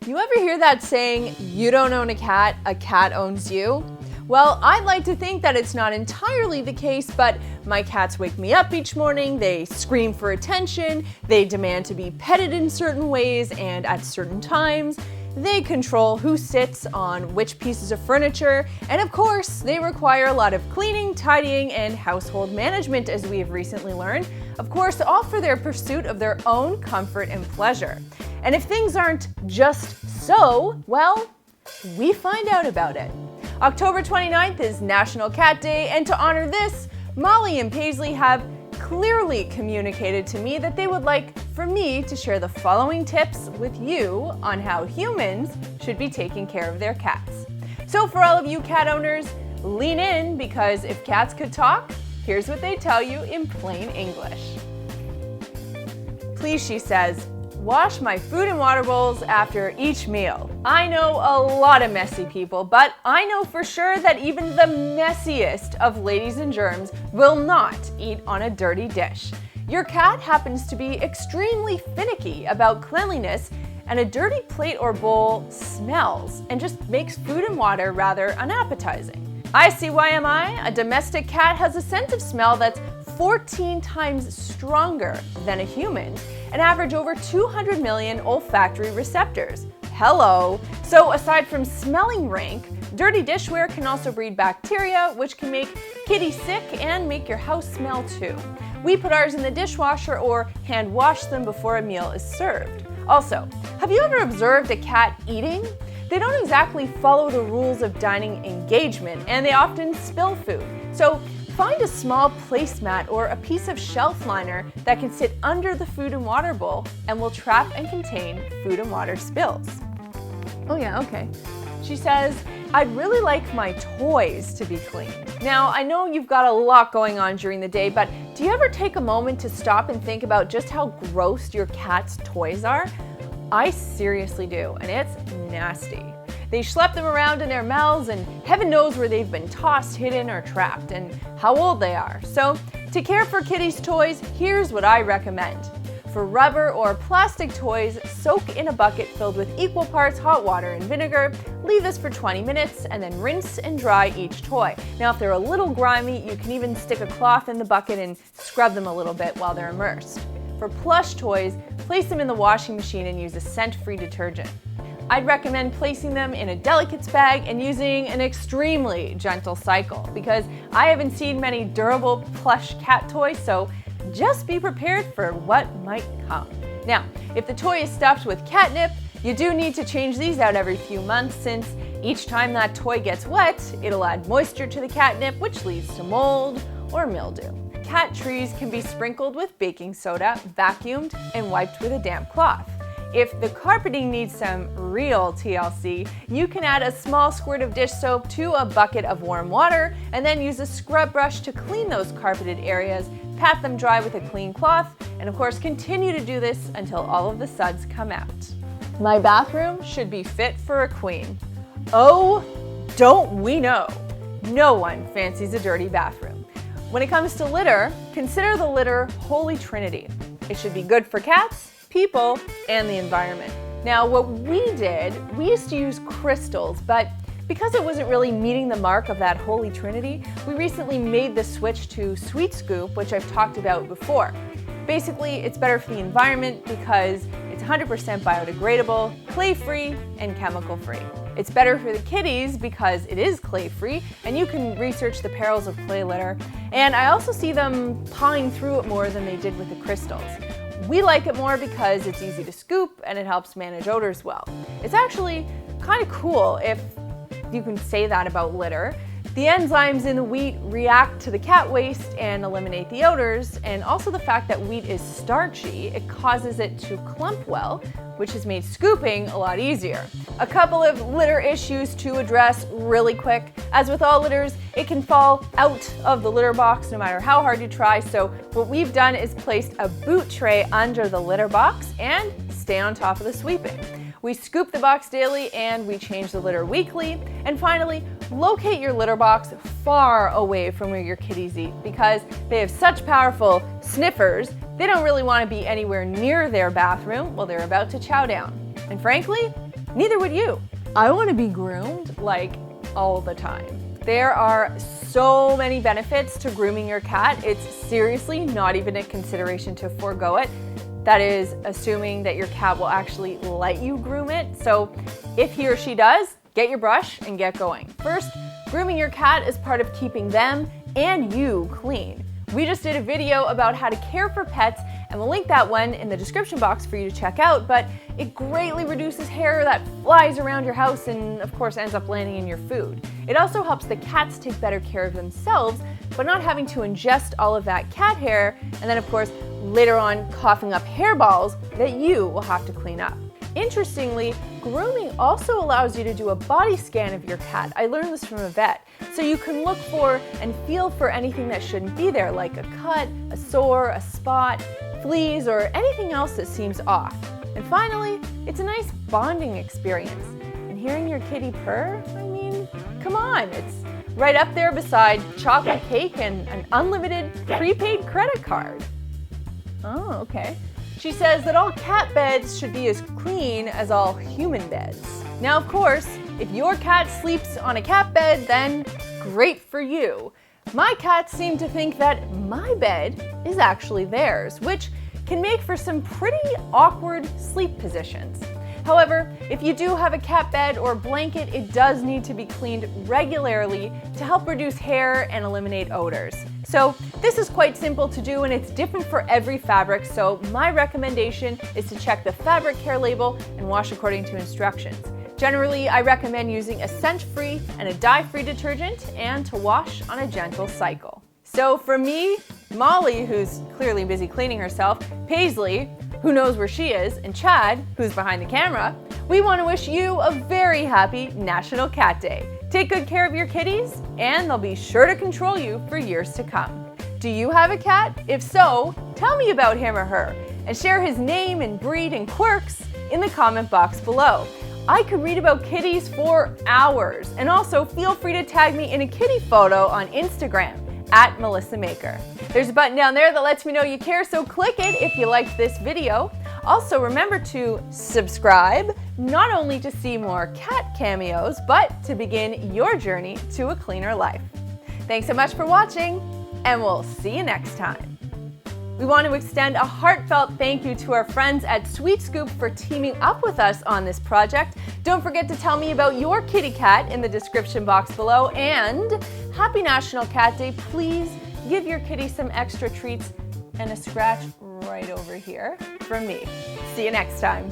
You ever hear that saying, you don't own a cat owns you? Well, I'd like to think that it's not entirely the case, but my cats wake me up each morning, they scream for attention, they demand to be petted in certain ways and at certain times, they control who sits on which pieces of furniture, and of course, they require a lot of cleaning, tidying, and household management, as we have recently learned, of course, all for their pursuit of their own comfort and pleasure. And if things aren't just so, well, we find out about it. October 29th is National Cat Day, and to honor this, Molly and Paisley have clearly communicated to me that they would like for me to share the following tips with you on how humans should be taking care of their cats. So for all of you cat owners, lean in, because if cats could talk, here's what they tell you in plain English. Please, she says, wash my food and water bowls after each meal. I know a lot of messy people, but I know for sure that even the messiest of ladies and germs will not eat on a dirty dish. Your cat happens to be extremely finicky about cleanliness, and a dirty plate or bowl smells and just makes food and water rather unappetizing. ICYMI, a domestic cat has a sense of smell that's 14 times stronger than a human, and average over 200 million olfactory receptors. Hello! So aside from smelling rank, dirty dishware can also breed bacteria, which can make kitty sick and make your house smell too. We put ours in the dishwasher or hand wash them before a meal is served. Also, have you ever observed a cat eating? They don't exactly follow the rules of dining engagement, and they often spill food. So find a small placemat or a piece of shelf liner that can sit under the food and water bowl and will trap and contain food and water spills. Oh yeah, okay. She says, I'd really like my toys to be clean. Now, I know you've got a lot going on during the day, but do you ever take a moment to stop and think about just how gross your cat's toys are? I seriously do, and it's nasty. They schlep them around in their mouths, and heaven knows where they've been tossed, hidden, or trapped, and how old they are. So, to care for kitties' toys, here's what I recommend. For rubber or plastic toys, soak in a bucket filled with equal parts hot water and vinegar, leave this for 20 minutes, and then rinse and dry each toy. Now, if they're a little grimy, you can even stick a cloth in the bucket and scrub them a little bit while they're immersed. For plush toys, place them in the washing machine and use a scent-free detergent. I'd recommend placing them in a delicates bag and using an extremely gentle cycle, because I haven't seen many durable plush cat toys, so just be prepared for what might come. Now, if the toy is stuffed with catnip, you do need to change these out every few months, since each time that toy gets wet, it'll add moisture to the catnip, which leads to mold or mildew. Cat trees can be sprinkled with baking soda, vacuumed, and wiped with a damp cloth. If the carpeting needs some real TLC, you can add a small squirt of dish soap to a bucket of warm water and then use a scrub brush to clean those carpeted areas, pat them dry with a clean cloth, and of course continue to do this until all of the suds come out. My bathroom should be fit for a queen. Oh, don't we know? No one fancies a dirty bathroom. When it comes to litter, consider the litter holy trinity. It should be good for cats, people, and the environment. Now, what we used to use crystals, but because it wasn't really meeting the mark of that holy trinity, we recently made the switch to Sweet Scoop, which I've talked about before. Basically, it's better for the environment because it's 100% biodegradable, clay-free, and chemical-free. It's better for the kitties because it is clay-free, and you can research the perils of clay litter. And I also see them pawing through it more than they did with the crystals. We like it more because it's easy to scoop and it helps manage odors well. It's actually kind of cool if you can say that about litter. The enzymes in the wheat react to the cat waste and eliminate the odors, and also the fact that wheat is starchy, it causes it to clump well, which has made scooping a lot easier. A couple of litter issues to address really quick. As with all litters, it can fall out of the litter box no matter how hard you try, so what we've done is placed a boot tray under the litter box and stay on top of the sweeping. We scoop the box daily and we change the litter weekly. And finally, locate your litter box far away from where your kitties eat, because they have such powerful sniffers, they don't really want to be anywhere near their bathroom while they're about to chow down. And frankly, Neither would you. I want to be groomed like all the time. There are so many benefits to grooming your cat. It's seriously not even a consideration to forego it. That is assuming that your cat will actually let you groom it. So if he or she does, get your brush and get going. First, grooming your cat is part of keeping them and you clean. We just did a video about how to care for pets, and we'll link that one in the description box for you to check out, but it greatly reduces hair that flies around your house and of course ends up landing in your food. It also helps the cats take better care of themselves, but not having to ingest all of that cat hair, and then of course later on coughing up hairballs that you will have to clean up. Interestingly, grooming also allows you to do a body scan of your cat. I learned this from a vet. So you can look for and feel for anything that shouldn't be there, like a cut, a sore, a spot, fleas, or anything else that seems off. And finally, it's a nice bonding experience. And hearing your kitty purr, I mean, come on, it's right up there beside chocolate cake and an unlimited prepaid credit card. Oh, okay. She says that all cat beds should be as clean as all human beds. Now, of course, if your cat sleeps on a cat bed, then great for you. My cats seem to think that my bed is actually theirs, which can make for some pretty awkward sleep positions. However, if you do have a cat bed or blanket, it does need to be cleaned regularly to help reduce hair and eliminate odors. So this is quite simple to do and it's different for every fabric, so my recommendation is to check the fabric care label and wash according to instructions. Generally, I recommend using a scent-free and a dye-free detergent and to wash on a gentle cycle. So for me, Molly, who's clearly busy cleaning herself, Paisley, who knows where she is, and Chad, who's behind the camera, we want to wish you a very happy National Cat Day. Take good care of your kitties, and they'll be sure to control you for years to come. Do you have a cat? If so, tell me about him or her, and share his name and breed and quirks in the comment box below. I could read about kitties for hours, and also feel free to tag me in a kitty photo on Instagram @MelissaMaker. There's a button down there that lets me know you care, so click it if you liked this video. Also remember to subscribe, not only to see more cat cameos, but to begin your journey to a cleaner life. Thanks so much for watching, and we'll see you next time. We want to extend a heartfelt thank you to our friends at Sweet Scoop for teaming up with us on this project. Don't forget to tell me about your kitty cat in the description box below, and happy National Cat Day. Please give your kitty some extra treats and a scratch right over here from me. See you next time.